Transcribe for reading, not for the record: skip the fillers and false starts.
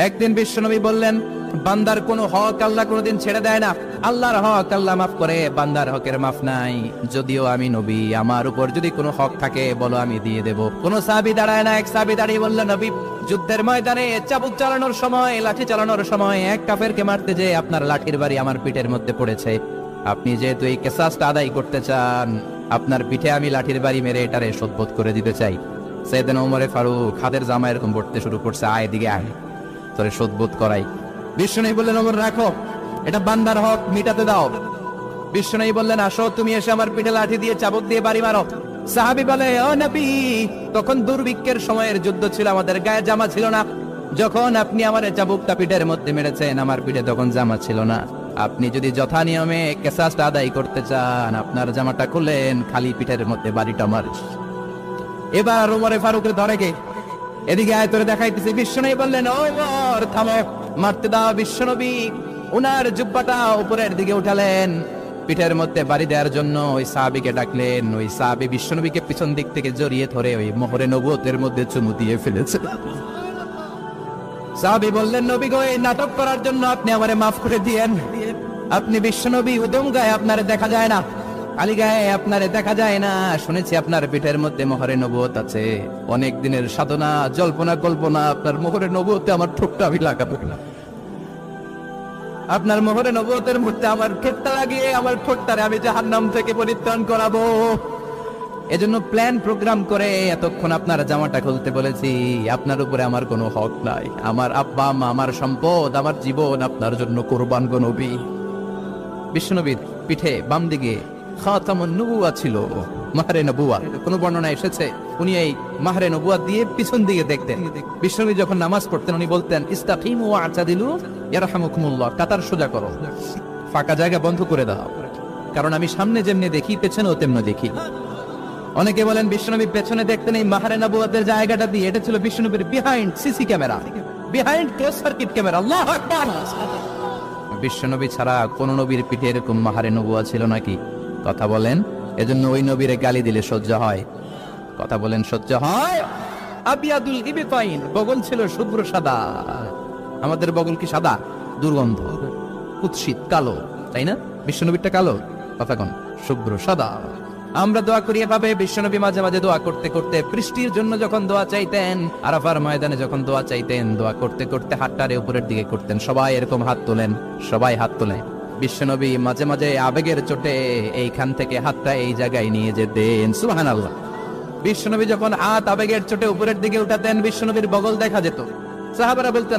একদিন বিশ্বনবী বললেন, বান্দার কোনো হক আল্লাহ কোনোদিন ছেড়ে দেয় না। আল্লাহর হক আল্লাহ মাফ করে, বান্দার হকের মাফ নাই। যদিও আমি নবী, আমার উপর যদি কোনো হক থাকে বলো, আমি দিয়ে দেব। কোন সাহাবী দাঁড়ায় না। এক সাহাবী দাঁড়িয়ে বললেন, নবী, যুদ্ধের ময়দানে চাবুক চালানোর সময়, লাঠি চালানোর সময় এক কাফেরকে মারতে যে আপনার লাঠির বাড়ি আমার পিঠের মধ্যে পড়েছে। আপনি যেহেতু এই কেসাসটা আদায় করতে চান, আপনার পিঠে আমি লাঠির বাড়ি মেরে এটারে শোধবোধ করে দিতে চাই। সাইয়েদনা ওমর ফারুক হাতের জামা এরকম পড়তে শুরু করছে, আয় দিকে আয়, তোরে শোধবোধ করাই। বিশ্বনবী বললেন, ওমর রাখো, এটা বান্দার হক, মিটাতে দাও। বিশ্বনবী বললেন, আসো, তুমি এসে আমার পিঠে লাঠি দিয়ে চাবুক দিয়ে বাড়ি মারো। সাহাবী বলে, ও নবী, তখন দুর্ভিক্ষের সময়ের যুদ্ধ ছিল, আমাদের গায়ে জামা ছিল না। যখন আপনি আমার চাবুকটা পিঠের মধ্যে মেরেছেন, আমার পিঠে তখন জামা ছিল না। আপনি যদি যথা নিয়মে কেসাসটা আদায় করতে চান, আপনার জামাটা খুলেন, খালি পিঠের মধ্যে বাড়িটা মারিস। এবার ওমরে ফারুকের ধরে গে, এদিকে আয়, তোরে দেখাইতেছি। বিশ্বনবী বললেন, ও ওমর থামো, মারতে দাও। বিশ্বনবী উনার জুব্বাটা উপরের দিকে উঠালেন, পিঠের মধ্যে বাড়ি দেওয়ার জন্য ওই সাহাবীকে ডাকলেন। ওই সাহাবী বিশ্বনবীকে পিছন দিক থেকে জড়িয়ে ধরে ওই মোহরে নবুয়তের মধ্যে চুমু দিয়ে ফেলেছে। সাহাবী বললেন, নবী গো, এই নাটক করার জন্য আপনি আমারে মাফ করে দিয়েন। আপনি বিশ্বনবী, উদম গায়ে আপনারে দেখা যায় না, আলী গায়ে আপনারে দেখা যায় না। শুনেছি আপনার পিঠের মধ্যে মোহরে নবুয়ত আছে। অনেক দিনের সাধনা, জল্পনা কল্পনা, আপনার মোহরে নবুয়তে আমার ঠোঁটটা আমি লাগাবো না। আপনার মোহরে নবুয়তের মধ্যে আমার ঠোঁটটা লাগিয়ে আমার ঠোঁটটারে আমি জাহান্নাম থেকে পরিত্রাণ করাবো। এজন্য প্ল্যান প্রোগ্রাম করে এতক্ষণ আপনার জামাটা খুলতে বলেছি। আপনার উপরে আমার কোনো হক নাই। আমার আব্বা মা, আমার সম্পদ, আমার জীবন আপনার জন্য কোরবান গো নবী। বিশ্বনবীর পিঠে বাম দিকে খাতামুন নবুওয়া ছিল, মাহরে নবুওয়া। কোন বর্ণনা এসেছে উনি এই মাহরে নবুওয়া দিয়ে পিছন দিকে দেখতেন। বিশ্বনবী যখন নামাজ পড়তেন উনি বলতেন, ইস্তাকিমু ওয়া আ'তাদিলু ইয়ারহামুকুমুল্লাহ, কাতার সোজা করো, ফাঁকা জায়গা বন্ধ করে দাও, কারণ আমি সামনে যেমনি দেখি পেছনেও তেমনি দেখি। অনেকে বলেন বিশ্বনবী পেছনে দেখতেন এই মাহরে নবুওয়াতের জায়গাটা দিয়ে। এটা ছিল বিশ্বনবীর behind CC camera, behind close circuit camera. আল্লাহু আকবার। বিশ্বনবী ছাড়া কোন নবীর পিঠে এরকম মাহরে নবুওয়া ছিল নাকি? কথা বলেন। এজন্য ওই নবীরে গালি দিলে সহ্য হয়? কথা বলেন, সহ্য হয়? আবিয়াদুল ইবতাইন, বগল ছিল শুভ্র সাদা। আমাদের বগল কি সাদা? দুর্গন্ধ, কুৎসিত, কালো, তাই না? বিশ্বনবীরটা কালো? কথা কোন? শুভ্র সাদা। আমরা দোয়া করি এভাবে। বিশ্বনবী মাঝে মাঝে দোয়া করতে করতে, বৃষ্টির জন্য যখন দোয়া চাইতেন, আরাফার ময়দানে যখন দোয়া চাইতেন, দোয়া করতে করতে হাতটারে উপরের দিকে করতেন। সবাই এরকম হাত তোলেন, সবাই হাত তোলেন। বিশ্বনবী মাঝে মাঝে আবেগের চোটে এইখান থেকে হাতটা এই জায়গায় নিয়ে যেতেন। সুবহানাল্লাহ। বিশ্বনবী যখন হাত আবেগের চোটে উপরের দিকে উঠাতেন, বিশ্বনবীর বগল দেখা যেত। সাহাবারা বলতেন,